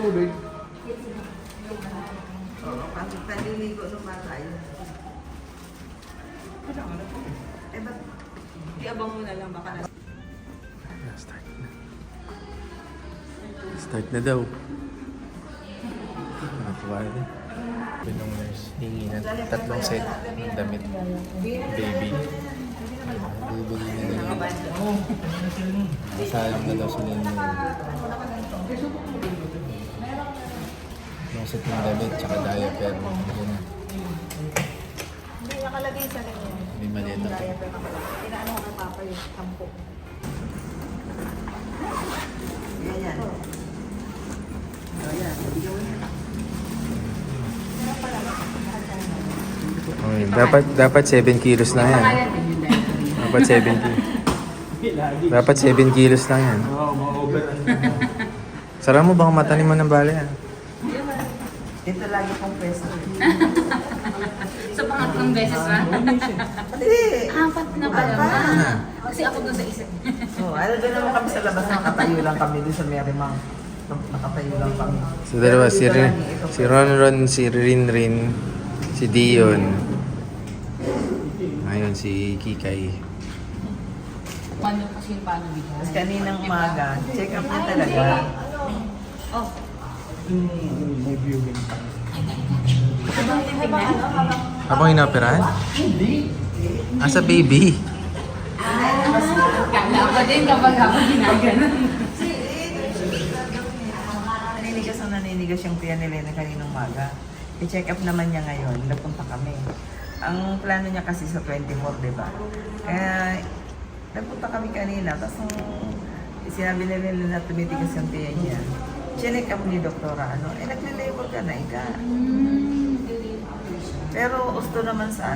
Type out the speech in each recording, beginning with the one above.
tubig. Oo, panliligo ng bata yun. Eh, ba't iabang mo na lang baka na... Start na. Start na daw. Natuwa na. Pinong nurse, hingi na 3 set ng damit. Baby. Bibili na nila. Masalang na daw sila ng mga set ng damit, tsaka diaper. Hindi na. Hindi nakalagay sa kanya. May maleta pa. Inaano ko papa yung kampo. Yan. Ayan, bigyan mo na. Okay, dapat 7 kilos lang yan. Dapat 7 kilos. Dapat 7 kilos lang yan. Oo, ma-over. Sara mo, baka matanim mo ng bala yan. Ito lagi kong pwesto. Sa pangatlong beses ba? Hindi. Apat na pala. Apat. Kasi ako doon sa isa. Oh, ano doon naman kami sa labas, nakatayo lang kami doon sa Marymount. Nakatayo lang kami. So dalawa, si Ronron, si Rinrin, si Dion. Ngayon si Kikay. Paano kasi yung paano bigyan? Tapos kaninang umaga, check up niya talaga. Oh. May viewing. Habang inoperahan? Hindi. Ah, sa baby. Kala ko din kapag habang ginaganon. Naninigas yung tiyan nila na kaninang umaga. I-check up naman niya ngayon, nagpunta kami. Ang plano niya kasi sa 24, di ba? Kaya nagpunta kami kanina, tapos sinabi nila na tumitigas yung tiyan niya. Check up ni doktora, nagle-labor ka na, ika. Pero gusto naman sa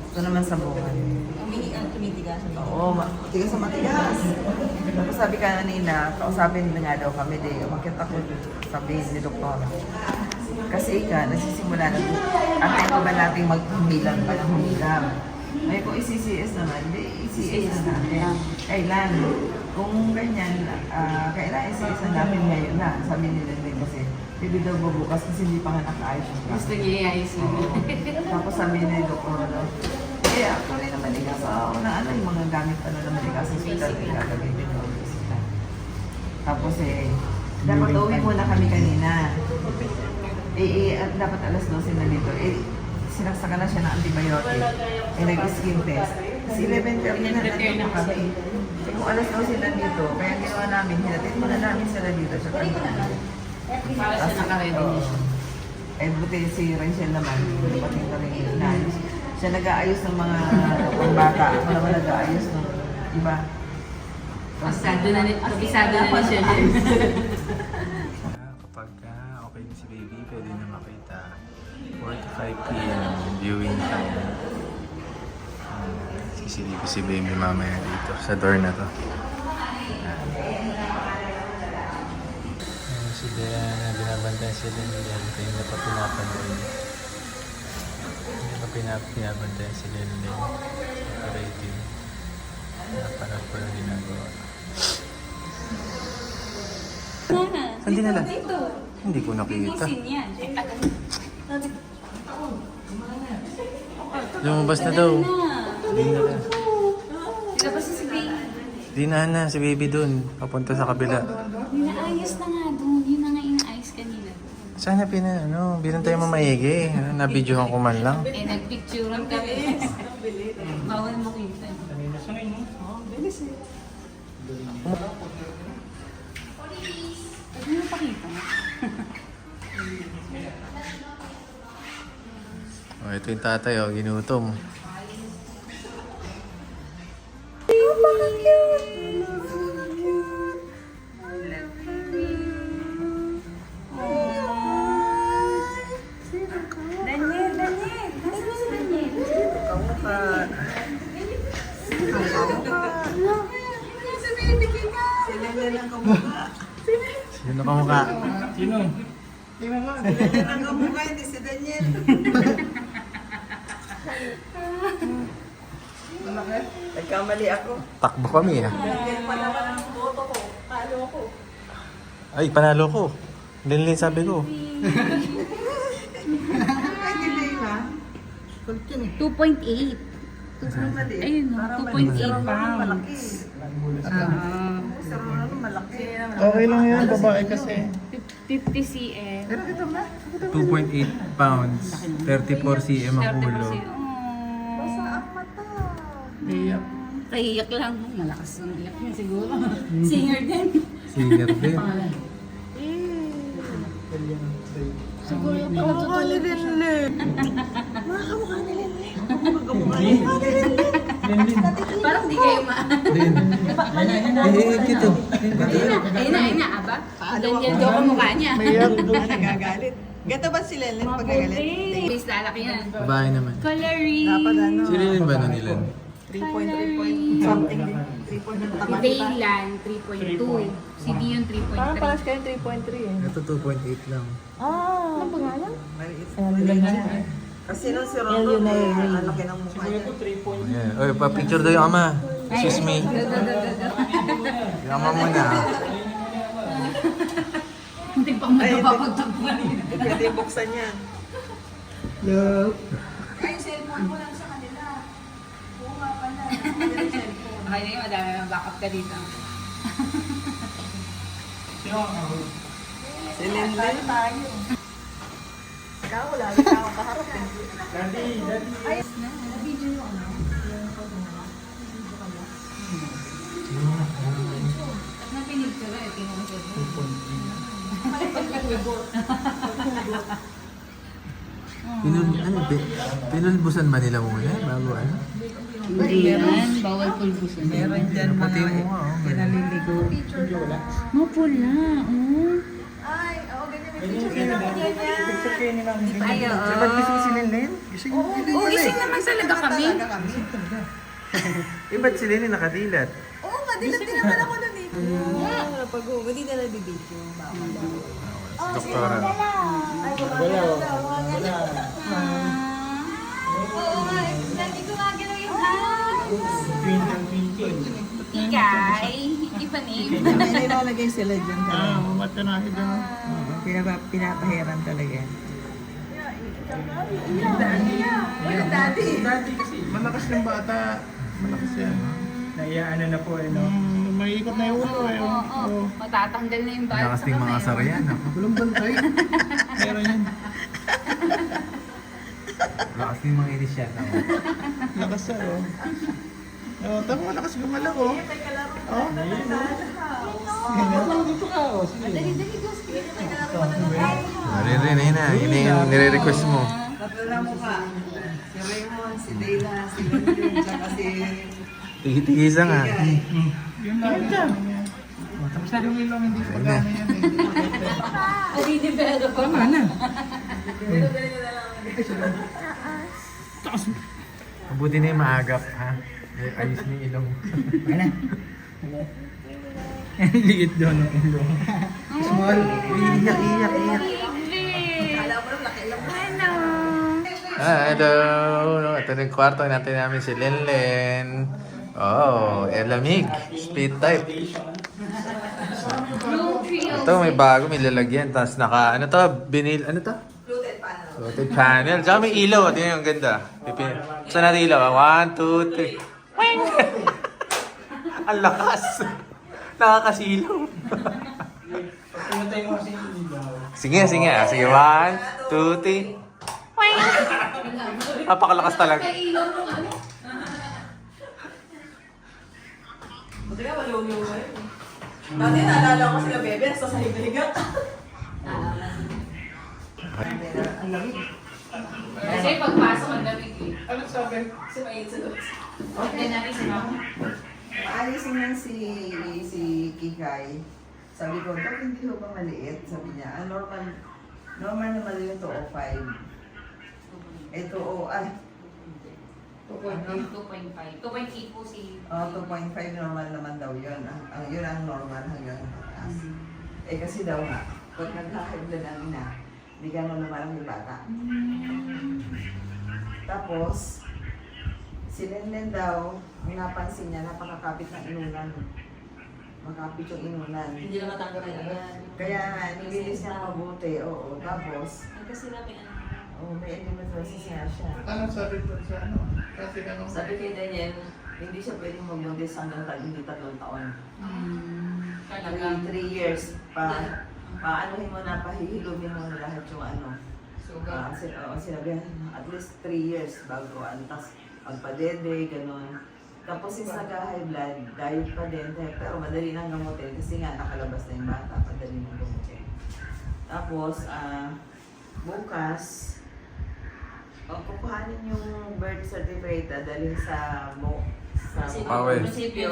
gusto naman sa buwan. Tumitigas. Oo, matigas sa matigas. Tapos sabi ka kanina, kausapin na nga daw kami, makita ko sabihin ni doktora. Kasi nagsisimula na, antay pa ba natin maghumilang pa ng humilang? May kung i-CCS naman, i-CCS na natin. Kailan? Kung ganyan, kailan i-CCS na natin ngayon na, sabi nila din kasi, hindi daw bubukas kasi hindi pa nga nakaayos yung Gusto niya i-ayos yun. Tapos sabi ni doktora daw, actually naman sa unang yung mga gamit pa na naman sa hospital, gagamitin yung bisita. Tapos dapat uwi muna kami kanina. Dapat alas 12 na dito. Sinaksakan na siya ng antibiotic. Nag-skin test. Kasi 11:30 na nandito kami. Kung alas 12 na dito, kaya ginawa namin, hinatid muna namin sila dito sa kanina. Para siya naka-ready na siya. Buti si Rachel naman, pati na rin inaayos. Siya nag-aayos ng mga pambata. Ako naman nag-aayos ng iba. Kabisado na siya din. Kapag okay na si baby, pwede na makita 4 to 5 p.m. viewing time. Sisilip si baby mamaya dito sa door na to. Si Diana, binabantayan sila ni Diana. Kaya na pa pinapanood. Hindi pa pinabantayan sila ni Diana. Operating. Napanood ko lang ginagawa. Saan dinala? Dito. Hindi ko nakita. Linisin yan. Lumabas na daw. Di na. Ilabas si baby. Di na si baby dun. Papunta sa kabila. Inaayos na nga doon. Yun na nga inaayos kanina. Sana binantay mo maigi. Nabidyohan ko man lang. Nagpicturean kami. Bawal makita. Bilis Pwede mo pakita. Ito yung tatay, ginutom. Daniel! Nasaan si Daniel? Kamukha. Sila lang kamukha. Sino ka mukha? Sino? Sila lang kamukha, hindi si Daniel. Nagkamali ako. Takbo kami Daniel pa naman ang boto ko. Palo ko. Ay, panalo ko. Linlin sabi ko. Pwede na yun ha? 2.8. Maliit. Ayun, no, Parang 2.8 malaki. pounds. Sa Ronaldo malaki. Okay lang yan, babae kasi. 50 cm. 2.8 pounds. 34 cm ang ulo. Basta ang mata. Iyak. Kaiyak lang. Malakas yung iyak niya siguro. Singer din. Singer din. Siguro yung Kamukha ni Linlin. Kamukha ni Linlin. Kamukha ni Linlin. Parang di kayo Ito. Ayun na, aba. Ganyan daw ang mukha niya. Nagagalit. Gato ba si Linlin pag nagalit? Base lalaki yan. Babae naman. Coloring. Dapat ano? Si Linlin ba nun nilan? 3 point something din. 3 point Si tama. Daylan, 3.2. Si Dion, 3.3. Parang paras kayo 3.3 eh. Ito 2.8 lang. Ano pangalan? Maliit. Kasi nung si Ronaldo, ang laki ng mukha niya. Yeah. Oy, pa-picture daw yung ama. Excuse me. Yung ama mo na. Hindi pang magpapagtagpuan. Pwede buksan yan. Love. Okay na yun, madami ng backup ka dito. Sino ako? Si Linlin tayo. Ikaw, lagi na akong kaharap eh. Daddy, daddy. At napinig ka ba? Tingnan mo siya. Pinulbusan ba nila muna bago ano? Hindi yan, bawal pulbusan. Meron dyan Puti mga mo nga, oh. pinaliligo. Mapula, oh. Ay, oo, ganyan. May picture na ako ganyan. Picture kayo ni Mami. Ay, oo. Ba't gusto mo si Linlin? Gising mo. Oo, gising naman talaga kami. Eh, ba't si Lenny nakadilat? Oo nga, dilat din naman ako nun eh. Pag-uwi, hindi na nabibidyo. Doktora. Oo nga, hindi ko nga gano'n yung hands. Twinkle. Ikay, ipanim. May nilalagay sila dyan. Matanahin doon. Pinapahiran talaga. Daddy kasi. Malakas ng bata. Malakas yan. Naiyaano na po eh, no? May ikot na yung ulo eh. Oo, matatanggal na yung bala Lakas sa din mga kamay. sarayan. Walang bantay. Meron yan. Lakas din mga inisyat. Lakas sa oh. Oh, tama malakas gumalaw oh. Oh. Dito ka oh. Sige. Dali, Gusti. Rin, ayun na. Yun na yung nire-request mo. Tatlo mo ka. Si Raymond, si Dayla, si Linlin, tsaka si... Tigi-tigisa nga. Yun lang. Oh, tapos na yung ilong hindi pa gano'n yan eh. Dinibero pa. Tama na. Mabuti na yung maagap, ha? Ayos na yung ilong. Ano? Liit doon ang ilong. Small. Iyak. Hello. Hello! Ito na yung kwarto natin namin si Lenlen. Oh, lamig. Split type. Ito may bago, may lalagyan. Tapos naka, ano to? Binil, ano to? Fluted panel. Floated panel. Tsaka may ilaw. Tingnan yung ganda. Saan natin ilaw? 1, 2, 3. Wing! Ang lakas. Nakakasilaw. Pumatay mo kasi yung ilaw. Sige. Sige, 1, 2, 3. Wing! Napakalakas talaga. Buti ka, malunyo mo eh. Dati naalala ko sila bebe, nasa sa higa. Kasi pagpasok ang lamig eh. Ano sabi? Sumayin sa loob. Okay na rin si Mama. Aalisin lang si Kikay. Sabi ko, "Dok, hindi ho ba maliit?" Sabi niya, normal naman yung 205. Ito, 2.5. 2.8 po si... 2.5 normal naman daw yun. Yun ang normal hanggang taas. Eh kasi daw nga, pag nagkakaiba ng ina, hindi gano'n naman yung bata. Tapos, si Lenlen daw, napansin niya, napakakapit ng inunan. makapit yung inunan. Hindi na matanggal yan. Kaya nga, nilinis niya mabuti, oo. Tapos, Kasi namin ano. may endometriosis nga siya. Anong sabi ko sa ano? Kasi ano? Sabi kay Daniel, hindi siya pwedeng magbuntis hanggang hindi 3 taon. Talaga. 3 years paanohin mo na, pahihilumin mo na lahat yung ano. Sinabi, at least 3 years bago tapos pagpadede, gano'n. Tapos since nag-high blood, diet pa din, pero madali nang gamutin kasi nga nakalabas na yung bata, madali nang gamutin. Tapos, bukas, kukuhanin yung birth certificate, dalhin sa Power. munisipyo.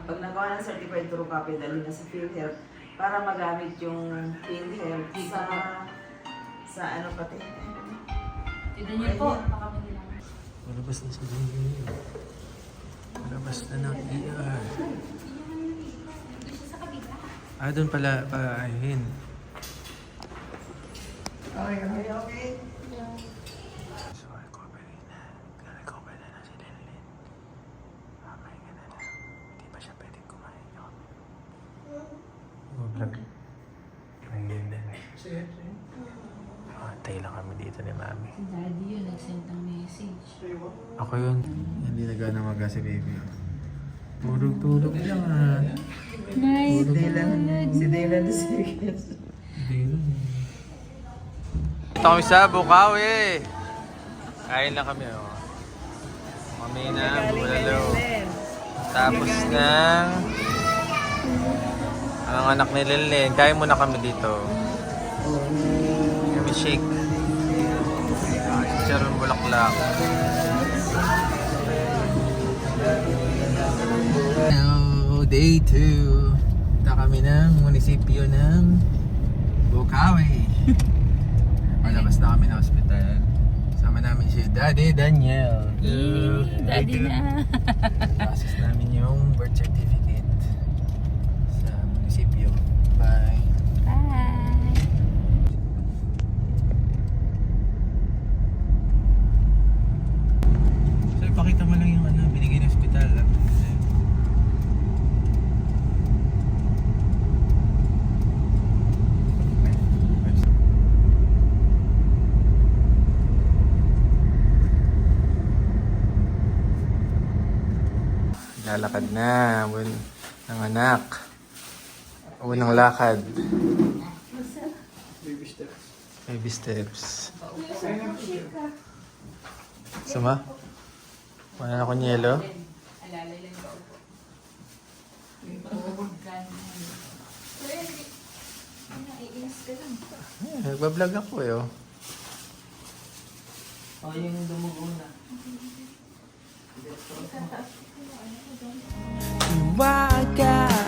Pag nagawa ng certified true copy, dalhin na sa PhilHealth para magamit yung PhilHealth sa ano pati. Tignan niyo po. Baka lang. Malabas na si Linlin. Malabas na ng ER. Doon siya sa kabila. Doon pala, ayun. Okay. So, recover na. Recover na si Linlin. Mamahinga na lang. Hindi pa siya pwedeng kumain yun. Vlog. Ayun na. Antay lang kami dito ni Mami. Si Daddy yun, nag-send ng message. Ako yun. Hindi na gano'ng maga si baby. Tulog-tulog lang Night. Si Dylan na serious. Ito kami sa Bukawi. Kain lang kami. Oh. Kami na bulalo. Tapos ng ang anak ni Linlin. Kain muna kami dito. Kami shake. Chicharon bulaklak. Now, day 2. Punta kami ng munisipyo ng Bukawi. Malabas na kami ng ospital. Sama namin si Daddy Daniel. Daddy na. Process namin yung birth certificate sa munisipyo. Bye. Bye. So, ipakita mo lang yung binigay ng ospital. Lalakad na. Ng anak. Unang lakad. Baby steps. Baby steps. Sama? Wala na akong yelo? Alalay lang ba upo? Iinis ka lang. Nagbablog ako eh. Oh. Yung dumugo na. Why God